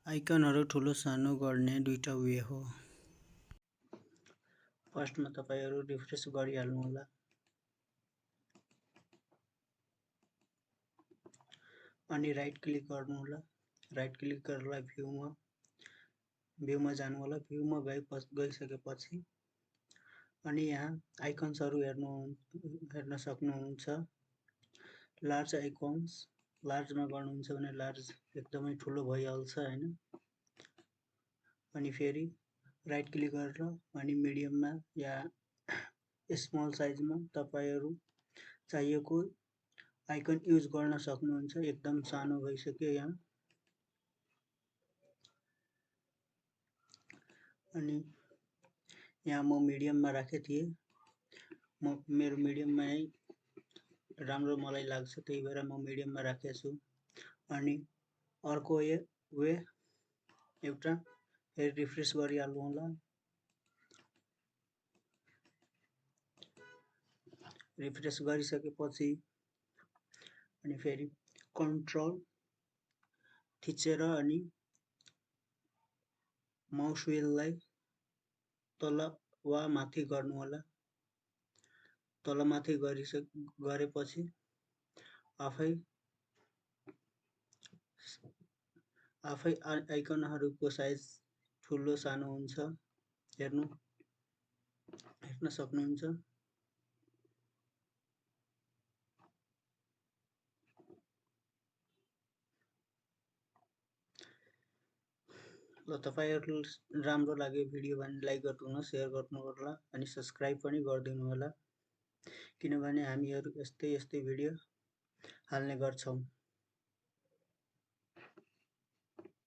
आइकनहरु ठुलो सानो गर्ने दुईटा वे हो। फर्स्टमा तपाईहरु रिफ्रेश गरिहाल्नुहोला। अनि राइट क्लिक गर्नुहोला। राइट क्लिक गरेर भ्यूमा जानुहोला। भ्यूमा गइसकेपछि अनि यहाँ आइकन्सहरु हेर्न सक्नुहुन्छ। लार्ज आइकन्स लार्जमा गर्नुहुन्छ भने लार्ज एकदमै ठुलो भइहाल्छ हैन। अनि फेरि राइट क्लिक गरेर अनि मिडियममा या स्मल साइजमा तपाईहरु चाहिएको आइकन युज गर्न सक्नुहुन्छ। एकदम सानो भइसक्यो यहाँ। अनि यहाँ म मिडियममा राखे थिए। मेरो मिडियममा नै राम्रो मलाई लाग्छ, त्यही भएर म मिडियममा राखेको छु। अनि अर्को वे एउटा फेरि रिफ्रेश गरिहाल्नु होला। रिफ्रेश गरिसकेपछि अनि फेरि कन्ट्रोल थिचेर अनि माउस व्हीललाई तल वा माथि गर्नु होला। तल माथि गरेपछि आफै आइकनहरुको साइज ठुलो सानो हुन्छ। हेर्न सक्नुहुन्छ। ल तपाईहरु राम्रो लाग्यो भिडियो भने लाइक गर्नुहोला, शेयर गर्नुहोला अनि सब्स्क्राइब पनि गरिदिनु होला। किनभने हामीहरु यस्तै भिडियो हाल्ने गर्छौं।